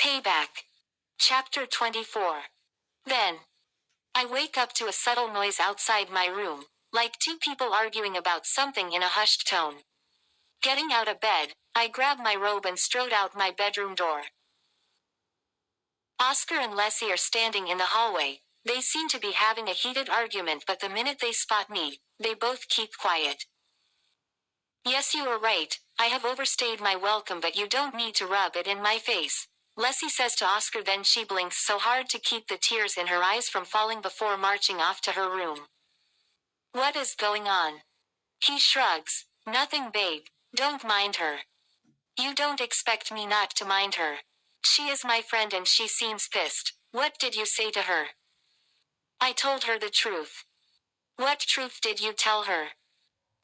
Payback. Chapter 24. Then, I wake up to a subtle noise outside my room, like two people arguing about something in a hushed tone. Getting out of bed, I grab my robe and strode out my bedroom door. Oscar and Leslie are standing in the hallway. They seem to be having a heated argument, but the minute they spot me, they both keep quiet. Yes, you are right. I have overstayed my welcome, but you don't need to rub it in my face, Leslie says to Oscar. Then she blinks so hard to keep the tears in her eyes from falling before marching off to her room. What is going on? He shrugs. Nothing, babe. Don't mind her. You don't expect me not to mind her. She is my friend and she seems pissed. What did you say to her? I told her the truth. What truth did you tell her?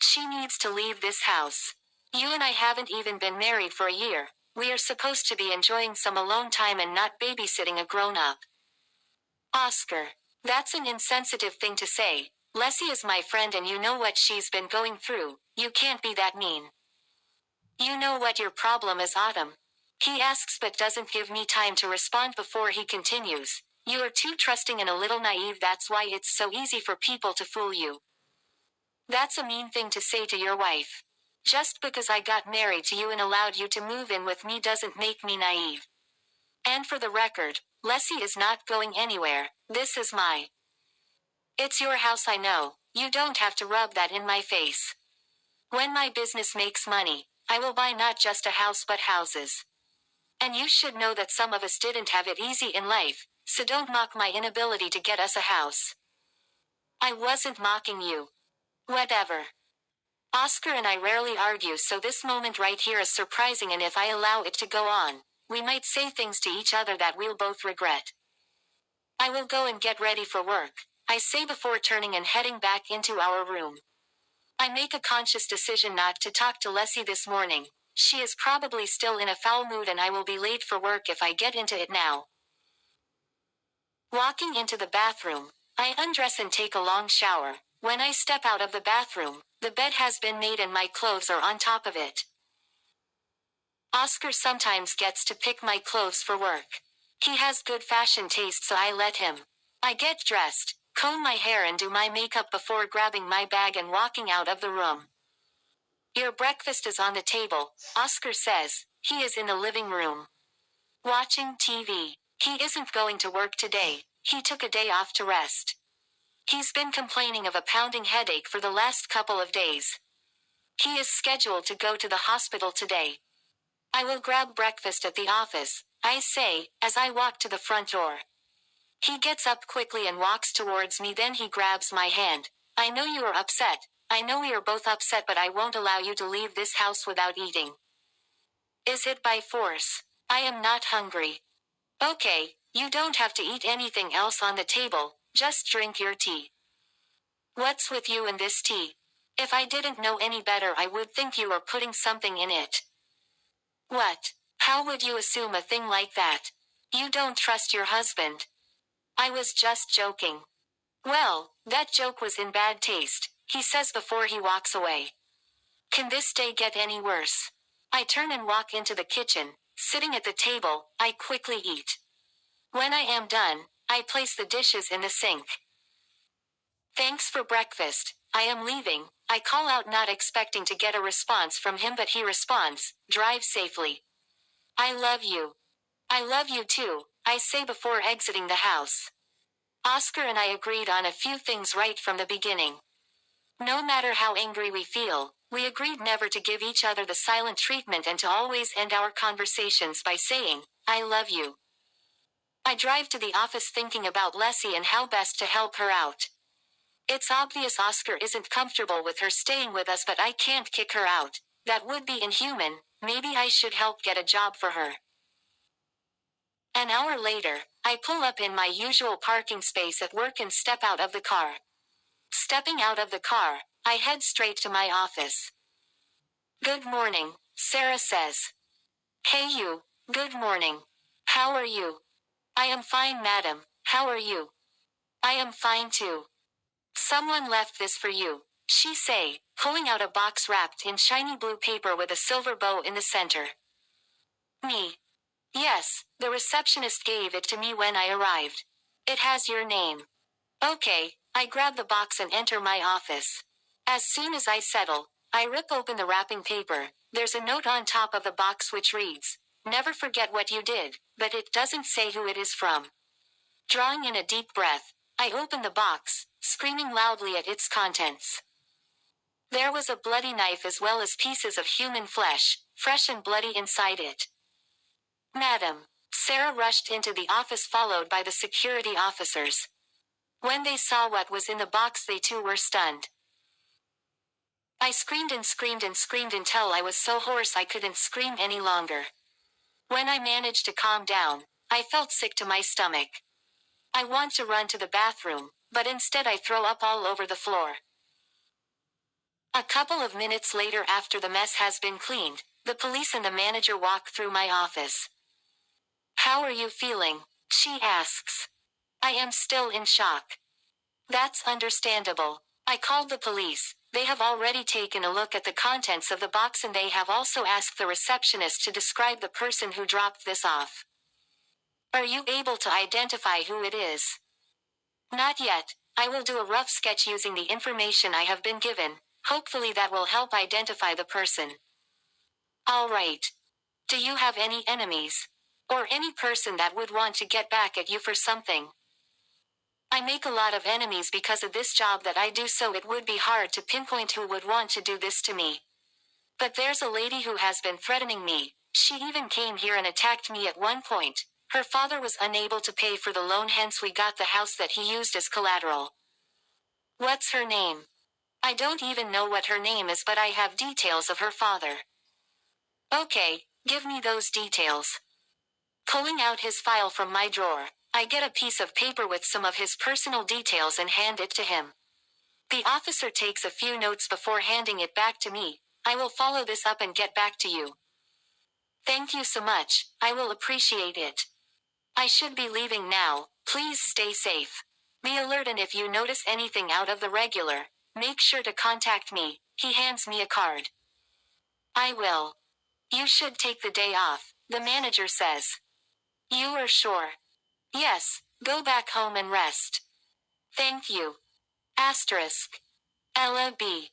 She needs to leave this house. You and I haven't even been married for a year. We are supposed to be enjoying some alone time and not babysitting a grown-up. Oscar, that's an insensitive thing to say. Leslie is my friend and you know what she's been going through. You can't be that mean. You know what your problem is, Autumn. He asks but doesn't give me time to respond before he continues. You are too trusting and a little naive. That's why it's so easy for people to fool you. That's a mean thing to say to your wife. Just because I got married to you and allowed you to move in with me doesn't make me naive. And for the record, Leslie is not going anywhere. This is my. It's your house, I know. You don't have to rub that in my face. When my business makes money, I will buy not just a house but houses. And you should know that some of us didn't have it easy in life, so don't mock my inability to get us a house. I wasn't mocking you. Whatever. Oscar and I rarely argue, so this moment right here is surprising, and if I allow it to go on, we might say things to each other that we'll both regret. I will go and get ready for work, I say before turning and heading back into our room. I make a conscious decision not to talk to Leslie this morning. She is probably still in a foul mood and I will be late for work if I get into it now. Walking into the bathroom, I undress and take a long shower. When I step out of the bathroom, the bed has been made and my clothes are on top of it. Oscar sometimes gets to pick my clothes for work. He has good fashion taste, so I let him. I get dressed, comb my hair and do my makeup before grabbing my bag and walking out of the room. Your breakfast is on the table, Oscar says. He is in the living room. Watching TV. He isn't going to work today. He took a day off to rest. He's been complaining of a pounding headache for the last couple of days. He is scheduled to go to the hospital today. I will grab breakfast at the office, I say, as I walk to the front door. He gets up quickly and walks towards me, then he grabs my hand. I know you are upset. I know we are both upset, but I won't allow you to leave this house without eating. Is it by force? I am not hungry. Okay, you don't have to eat anything else on the table, just drink your tea. What's with you and this tea? If I didn't know any better, I would think you were putting something in it. What? How would you assume a thing like that? You don't trust your husband. I was just joking. Well, that joke was in bad taste, he says before he walks away. Can this day get any worse? I turn and walk into the kitchen. Sitting at the table, I quickly eat. When I am done, I place the dishes in the sink. Thanks for breakfast, I am leaving, I call out, not expecting to get a response from him, but he responds, drive safely. I love you. I love you too, I say before exiting the house. Oscar and I agreed on a few things right from the beginning. No matter how angry we feel, we agreed never to give each other the silent treatment and to always end our conversations by saying, I love you. I drive to the office thinking about Leslie and how best to help her out. It's obvious Oscar isn't comfortable with her staying with us, but I can't kick her out. That would be inhuman. Maybe I should help get a job for her. An hour later, I pull up in my usual parking space at work and step out of the car. Stepping out of the car, I head straight to my office. Good morning, Sarah says. Hey you, good morning. How are you? I am fine, madam. How are you? I am fine too. Someone left this for you, she say, pulling out a box wrapped in shiny blue paper with a silver bow in the center. Me. Yes, the receptionist gave it to me when I arrived. It has your name. Okay, I grab the box and enter my office. As soon as I settle, I rip open the wrapping paper. There's a note on top of the box which reads, "Never forget what you did," but it doesn't say who it is from. Drawing in a deep breath, I open the box, screaming loudly at its contents. There was a bloody knife as well as pieces of human flesh, fresh and bloody inside it. "Madam." Sarah rushed into the office followed by the security officers. When they saw what was in the box, they too were stunned. I screamed and screamed and screamed until I was so hoarse I couldn't scream any longer. When I managed to calm down, I felt sick to my stomach. I want to run to the bathroom, but instead I throw up all over the floor. A couple of minutes later, after the mess has been cleaned, the police and the manager walk through my office. "How are you feeling?" she asks. I am still in shock. That's understandable. I called the police. They have already taken a look at the contents of the box and they have also asked the receptionist to describe the person who dropped this off. Are you able to identify who it is? Not yet. I will do a rough sketch using the information I have been given. Hopefully that will help identify the person. All right. Do you have any enemies? Or any person that would want to get back at you for something? I make a lot of enemies because of this job that I do, so it would be hard to pinpoint who would want to do this to me. But there's a lady who has been threatening me. She even came here and attacked me at one point. Her father was unable to pay for the loan, hence we got the house that he used as collateral. What's her name? I don't even know what her name is, but I have details of her father. Okay, give me those details. Pulling out his file from my drawer, I get a piece of paper with some of his personal details and hand it to him. The officer takes a few notes before handing it back to me. I will follow this up and get back to you. Thank you so much, I will appreciate it. I should be leaving now, please stay safe. Be alert, and if you notice anything out of the regular, make sure to contact me. He hands me a card. I will. You should take the day off, the manager says. You are sure? Yes, go back home and rest. Thank you. Asterisk. Ella B.